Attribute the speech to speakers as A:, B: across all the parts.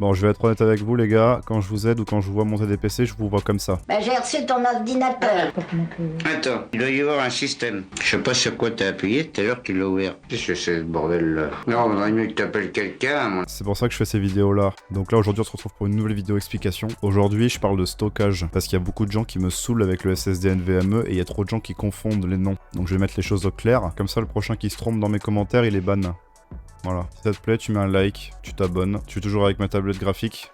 A: Bon, je vais être honnête avec vous les gars, quand je vous aide ou quand je vous vois monter des PC, je vous vois comme ça.
B: Bah, j'ai reçu ton ordinateur.
C: Attends, il doit y avoir un système. Je sais pas sur quoi t'as appuyé, tout à l'heure tu l'as ouvert. Qu'est-ce que c'est ce bordel là? Non, vaudrait mieux que t'appelles quelqu'un, mon...
A: C'est pour ça que je fais ces vidéos là. Donc là aujourd'hui on se retrouve pour une nouvelle vidéo explication. Aujourd'hui je parle de stockage, parce qu'il y a beaucoup de gens qui me saoulent avec le SSD NVMe et il y a trop de gens qui confondent les noms. Donc je vais mettre les choses au clair, comme ça le prochain qui se trompe dans mes commentaires il est ban. Voilà, si ça te plaît, tu mets un like, tu t'abonnes. Tu es toujours avec ma tablette graphique.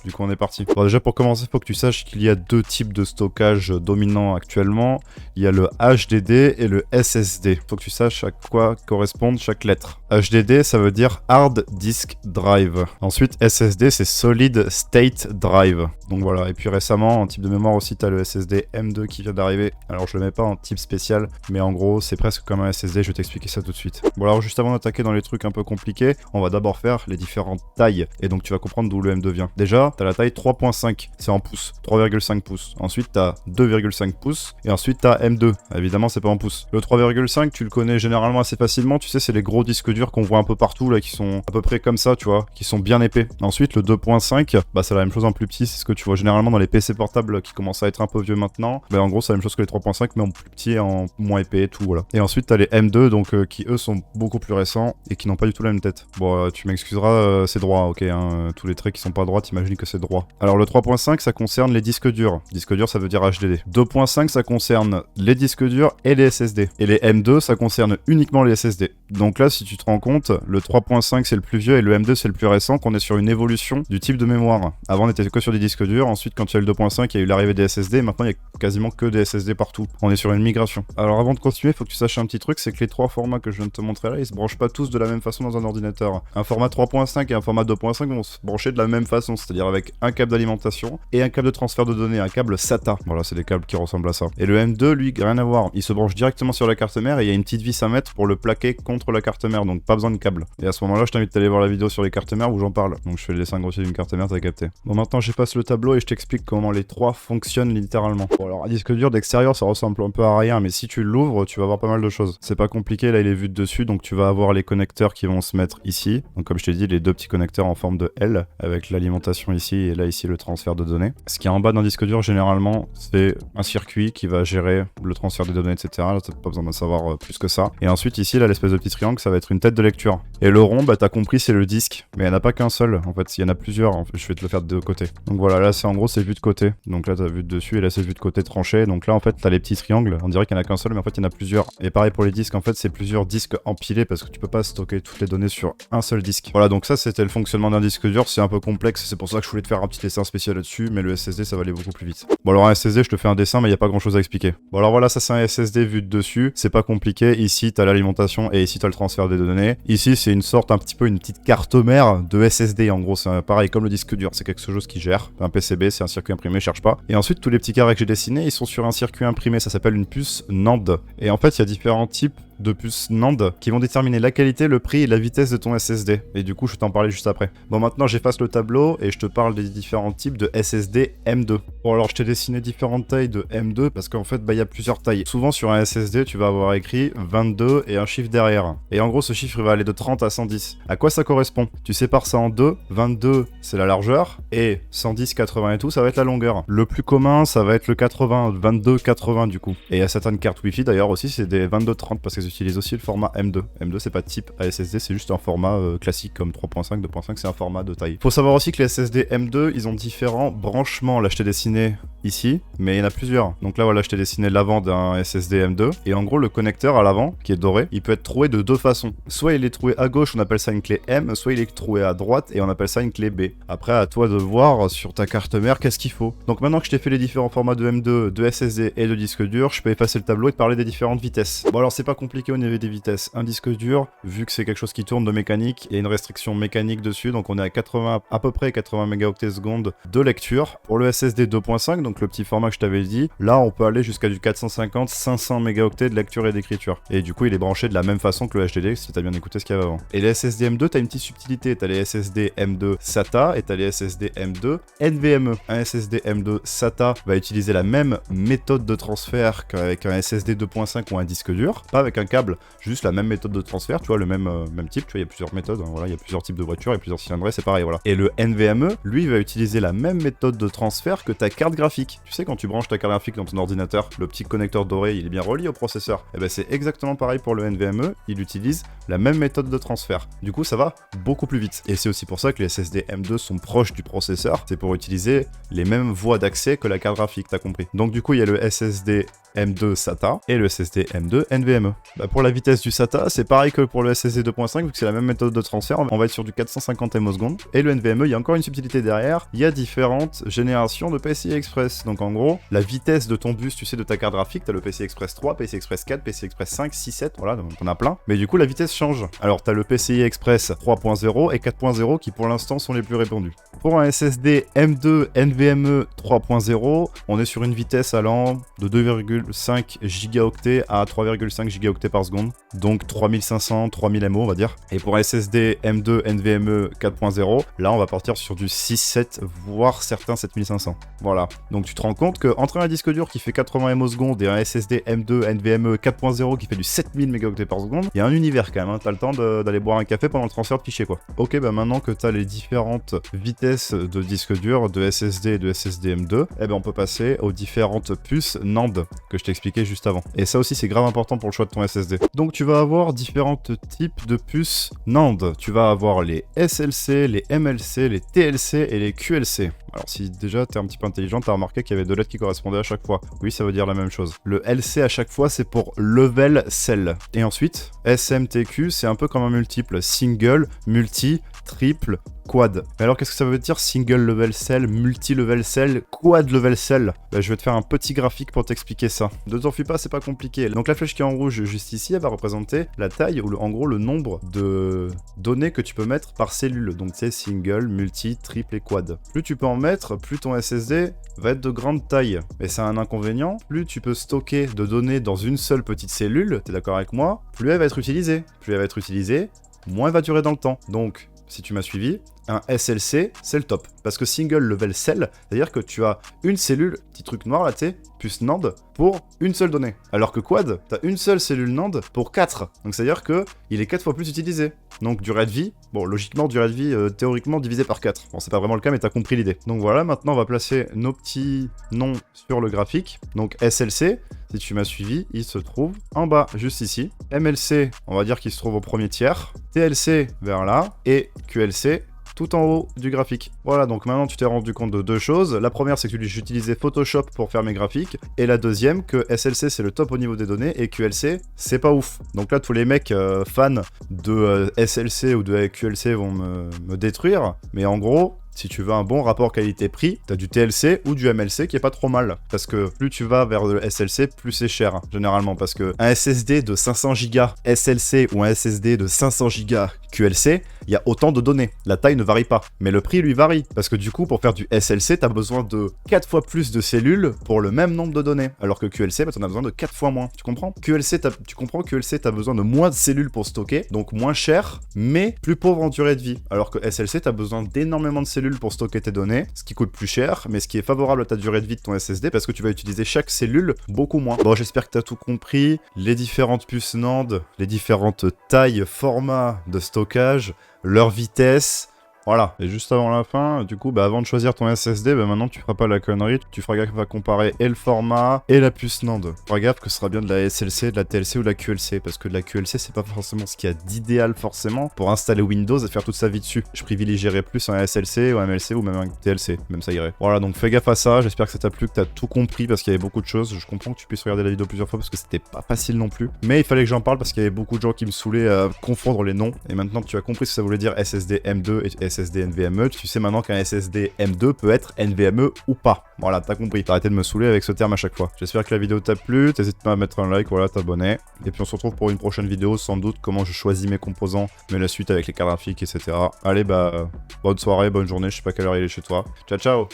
A: Du coup on est parti. Bon déjà pour commencer, il faut que tu saches qu'il y a deux types de stockage dominants actuellement. Il y a le HDD et le SSD. Il faut que tu saches à quoi correspondent chaque lettre. HDD ça veut dire Hard Disk Drive. Ensuite SSD c'est Solid State Drive. Donc voilà, et puis récemment en type de mémoire aussi tu as le SSD M2 qui vient d'arriver. Alors je le mets pas en type spécial, mais en gros c'est presque comme un SSD, je vais t'expliquer ça tout de suite. Bon alors juste avant d'attaquer dans les trucs un peu compliqués, on va d'abord faire les différentes tailles. Et donc tu vas comprendre d'où le M2 vient. Déjà, t'as la taille 3.5, c'est en pouces, 3,5 pouces. Ensuite, t'as 2,5 pouces. Et ensuite, t'as M2. Évidemment, c'est pas en pouces. Le 3,5, tu le connais généralement assez facilement. Tu sais, c'est les gros disques durs qu'on voit un peu partout, là, qui sont à peu près comme ça, tu vois, qui sont bien épais. Ensuite, le 2.5, bah, c'est la même chose en plus petit. C'est ce que tu vois généralement dans les PC portables qui commencent à être un peu vieux maintenant. Bah, en gros, c'est la même chose que les 3.5, mais en plus petit et en moins épais et tout, voilà. Et ensuite, t'as les M2, donc, qui eux sont beaucoup plus récents et qui n'ont pas du tout la même tête. Bon, tu m'excuseras, c'est droit, ok, hein. Tous les traits qui sont pas droits, t'imagines que c'est droit. Alors le 3.5 ça concerne les disques durs. Disque dur ça veut dire HDD. 2.5 ça concerne les disques durs et les SSD. Et les M2 ça concerne uniquement les SSD. Donc là si tu te rends compte, le 3.5 c'est le plus vieux et le M2 c'est le plus récent, qu'on est sur une évolution du type de mémoire. Avant on était que sur des disques durs, ensuite quand il y a eu le 2.5 il y a eu l'arrivée des SSD, et maintenant il y a quasiment que des SSD partout. On est sur une migration. Alors avant de continuer, il faut que tu saches un petit truc, c'est que les trois formats que je viens de te montrer là, ils se branchent pas tous de la même façon dans un ordinateur. Un format 3.5 et un format 2.5 vont se brancher de la même façon, c'est-à-dire avec un câble d'alimentation et un câble de transfert de données, un câble SATA. Voilà, c'est des câbles qui ressemblent à ça. Et le M2, lui, rien à voir. Il se branche directement sur la carte mère et il y a une petite vis à mettre pour le plaquer contre la carte mère, donc pas besoin de câble. Et à ce moment-là, je t'invite à aller voir la vidéo sur les cartes mères où j'en parle. Donc je fais le dessin grossier d'une carte mère, t'as capté. Bon, maintenant j'efface le tableau et je t'explique comment les trois fonctionnent littéralement. Bon, alors un disque dur d'extérieur, ça ressemble un peu à rien, mais si tu l'ouvres, tu vas voir pas mal de choses. C'est pas compliqué, là il est vu de dessus, donc tu vas avoir les connecteurs qui vont se mettre ici. Donc comme je t'ai dit, les deux petits connecteurs en forme de L, avec l'alimentation ici et là ici le transfert de données. Ce qui est en bas d'un disque dur, généralement, c'est un circuit qui va gérer le transfert des données, etc. Là, t'as pas besoin d'en savoir plus que ça. Et ensuite, ici, là, l'espèce de petit triangle, ça va être une tête de lecture. Et le rond, bah, t'as compris, c'est le disque. Mais il n'y en a pas qu'un seul. En fait, il y en a plusieurs. En fait, je vais te le faire de deux côtés. Donc voilà, là, c'est en gros, c'est vu de côté. Donc là, t'as vu de dessus et là, c'est vu de côté tranché. Donc là, en fait, t'as les petits triangles. On dirait qu'il n'y en a qu'un seul, mais en fait, il y en a plusieurs. Et pareil pour les disques, en fait, c'est plusieurs disques empilés parce que tu peux pas stocker toutes les données sur un seul disque. Voilà, donc ça, c'était le fonctionnement d'un disque dur. C'est un peu complexe. C'est pour ça que je voulais te faire un petit dessin spécial là-dessus. Mais le SSD, ça va aller beaucoup plus vite. Bon, alors un SSD, je te fais un dessin, mais il n'y a pas grand chose à expliquer. Bon, alors voilà, ça c'est un SSD vu de dessus. C'est pas compliqué. Ici, t'as l'alimentation et ici, t'as le transfert des données. Ici, c'est une sorte, un petit peu une petite carte mère de SSD. En gros, c'est pareil comme le disque dur. C'est quelque chose qui gère. Un PCB, c'est un circuit imprimé, cherche pas. Et ensuite, tous les petits carrés que j'ai dessinés, ils sont sur un circuit imprimé. Ça s'appelle une puce NAND. Et en fait, il y a différents types de puces NAND qui vont déterminer la qualité, le prix et la vitesse de ton SSD. Et du coup, je vais t'en parler juste après. Bon, maintenant, j'efface le tableau et je te parle des différents types de SSD M2. Bon, alors, je t'ai dessiné différentes tailles de M2 parce qu'en fait, bah, il y a plusieurs tailles. Souvent, sur un SSD, tu vas avoir écrit 22 et un chiffre derrière. Et en gros, ce chiffre, il va aller de 30 à 110. À quoi ça correspond? Tu sépares ça en deux. 22, c'est la largeur et 110, 80 et tout, ça va être la longueur. Le plus commun, ça va être le 80, 22, 80 du coup. Et il y a certaines cartes Wi-Fi d'ailleurs aussi, c'est des 22-30 parce qu'elles utilisent aussi le format M2. M2 c'est pas type SSD, c'est juste un format classique comme 3.5, 2.5, c'est un format de taille. Faut savoir aussi que les SSD M2, ils ont différents branchements. Là je t'ai dessiné ici, mais il y en a plusieurs. Donc là voilà, je t'ai dessiné l'avant d'un SSD M2. Et en gros le connecteur à l'avant, qui est doré, il peut être troué de deux façons. Soit il est troué à gauche, on appelle ça une clé M, soit il est troué à droite et on appelle ça une clé B. Après à toi de voir sur ta carte mère qu'est-ce qu'il faut. Donc maintenant que je t'ai fait les différents formats de M2, de SSD et de disque dur, je peux effacer le tableau et te parler des différentes vitesses. Bon alors c'est pas compliqué au niveau des vitesses. Un disque dur, vu que c'est quelque chose qui tourne de mécanique, il y a une restriction mécanique dessus, donc on est à 80, à peu près 80 mégaoctets secondes de lecture. Pour le SSD 2.5, donc le petit format que je t'avais dit, là on peut aller jusqu'à du 450-500 mégaoctets de lecture et d'écriture. Et du coup il est branché de la même façon que le HDD, si t'as bien écouté ce qu'il y avait avant. Et les SSD M2, t'as une petite subtilité, t'as les SSD M2 SATA et t'as les SSD M2 NVMe. Un SSD M2 SATA va utiliser la même méthode de transfert qu'avec un SSD 2.5 ou un disque dur, pas avec un câble, juste la même méthode de transfert, tu vois, le même type, tu vois, il y a plusieurs méthodes, hein, voilà, il y a plusieurs types de voitures, il y a plusieurs cylindrées, c'est pareil, voilà. Et le NVMe, lui, va utiliser la même méthode de transfert que ta carte graphique. Tu sais, quand tu branches ta carte graphique dans ton ordinateur, le petit connecteur doré, il est bien relié au processeur. Et ben c'est exactement pareil pour le NVMe, il utilise la même méthode de transfert. Du coup, ça va beaucoup plus vite. Et c'est aussi pour ça que les SSD M2 sont proches du processeur, c'est pour utiliser les mêmes voies d'accès que la carte graphique, t'as compris. Donc du coup, il y a le SSD M2 SATA et le SSD M2 NVMe. Bah, pour la vitesse du SATA, c'est pareil que pour le SSD 2.5, vu que c'est la même méthode de transfert, on va être sur du 450 ms. Et le NVMe, il y a encore une subtilité derrière, il y a différentes générations de PCI Express. Donc en gros, la vitesse de ton bus, tu sais, de ta carte graphique, t'as le PCI Express 3, PCI Express 4, PCI Express 5, 6, 7, voilà, donc on a plein. Mais du coup, la vitesse change. Alors t'as le PCI Express 3.0 et 4.0 qui pour l'instant sont les plus répandus. Pour un SSD M2 NVMe 3.0, on est sur une vitesse allant de 2,5 gigaoctets à 3,5 gigaoctets par seconde, donc 3500, 3000 MO on va dire. Et pour un SSD M2 NVMe 4.0, là on va partir sur du 6, 7, voire certains 7500. Voilà, donc tu te rends compte qu'entre un disque dur qui fait 80 MO seconde et un SSD M2 NVMe 4.0 qui fait du 7000 mégaoctets par seconde, il y a un univers quand même, hein. T'as le temps d'aller boire un café pendant le transfert de fichiers quoi. Ok, bah maintenant que t'as les différentes vitesses de disque dur, de SSD et de SSD M2, eh ben on peut passer aux différentes puces NAND que je t'ai expliqué juste avant. Et ça aussi c'est grave important pour le choix de ton SSD. Donc tu vas avoir différents types de puces NAND. Tu vas avoir les SLC, les MLC, les TLC et les QLC. Alors si déjà t'es un petit peu intelligent, t'as remarqué qu'il y avait deux lettres qui correspondaient à chaque fois. Oui, ça veut dire la même chose. Le LC à chaque fois, c'est pour Level Cell. Et ensuite, SMTQ, c'est un peu comme un multiple. Single, multi, triple, quad. Mais alors qu'est-ce que ça veut dire single level cell, multi level cell, quad level cell? Bah, je vais te faire un petit graphique pour t'expliquer ça. Ne t'enfuis pas, c'est pas compliqué. Donc la flèche qui est en rouge juste ici, elle va représenter la taille ou en gros le nombre de données que tu peux mettre par cellule. Donc c'est single, multi, triple et quad. Plus tu peux en mettre, plus ton SSD va être de grande taille. Mais c'est un inconvénient, plus tu peux stocker de données dans une seule petite cellule, t'es d'accord avec moi, plus elle va être utilisée. Plus elle va être utilisée, moins elle va durer dans le temps. Donc si tu m'as suivi, un SLC, c'est le top. Parce que single level cell, c'est-à-dire que tu as une cellule, petit truc noir là, tu sais, puce NAND, pour une seule donnée. Alors que quad, tu as une seule cellule NAND pour 4. Donc c'est-à-dire que il est 4 fois plus utilisé. Donc durée de vie, bon logiquement durée de vie théoriquement divisé par 4. Bon c'est pas vraiment le cas mais t'as compris l'idée. Donc voilà, maintenant on va placer nos petits noms sur le graphique. Donc SLC, si tu m'as suivi, il se trouve en bas, juste ici. MLC, on va dire qu'il se trouve au premier tiers. TLC vers là. Et QLC tout en haut du graphique. Voilà, donc maintenant tu t'es rendu compte de deux choses. La première, c'est que j'utilisais Photoshop pour faire mes graphiques. Et la deuxième, que SLC, c'est le top au niveau des données. Et QLC, c'est pas ouf. Donc là, tous les mecs fans de SLC ou de QLC vont me détruire. Mais en gros, si tu veux un bon rapport qualité-prix, t'as du TLC ou du MLC qui est pas trop mal. Parce que plus tu vas vers le SLC, plus c'est cher, généralement. Parce que un SSD de 500 Go SLC ou un SSD de 500 Go QLC, il y a autant de données. La taille ne varie pas. Mais le prix, lui, varie. Parce que du coup, pour faire du SLC, t'as besoin de 4 fois plus de cellules pour le même nombre de données. Alors que QLC, bah, t'en as besoin de 4 fois moins. Tu comprends? Tu comprends QLC, t'as besoin de moins de cellules pour stocker, donc moins cher, mais plus pauvre en durée de vie. Alors que SLC, t'as besoin d'énormément de cellules pour stocker tes données, ce qui coûte plus cher, mais ce qui est favorable à ta durée de vie de ton SSD parce que tu vas utiliser chaque cellule beaucoup moins. Bon, j'espère que t'as tout compris. Les différentes puces NAND, les différentes tailles, formats de stockage, leur vitesse. Voilà, et juste avant la fin, du coup, bah avant de choisir ton SSD, bah maintenant tu feras pas la connerie, tu feras gaffe à comparer et le format et la puce NAND. Tu feras gaffe que ce sera bien de la SLC, de la TLC ou de la QLC, parce que de la QLC c'est pas forcément ce qu'il y a d'idéal forcément pour installer Windows et faire toute sa vie dessus. Je privilégierais plus un SLC ou un MLC ou même un TLC, même ça irait. Voilà, donc fais gaffe à ça, j'espère que ça t'a plu, que t'as tout compris parce qu'il y avait beaucoup de choses. Je comprends que tu puisses regarder la vidéo plusieurs fois parce que c'était pas facile non plus, mais il fallait que j'en parle parce qu'il y avait beaucoup de gens qui me saoulaient à confondre les noms, et maintenant que tu as compris ce que ça voulait dire SSD M2 et SSD NVMe, tu sais maintenant qu'un SSD M2 peut être NVMe ou pas. Voilà, t'as compris. T'as arrêté de me saouler avec ce terme à chaque fois. J'espère que la vidéo t'a plu, t'hésites pas à mettre un like, voilà, t'abonner. Et puis on se retrouve pour une prochaine vidéo, sans doute comment je choisis mes composants, mais la suite avec les cartes graphiques, etc. Allez, bah, bonne soirée, bonne journée, je sais pas quelle heure il est chez toi. Ciao, ciao!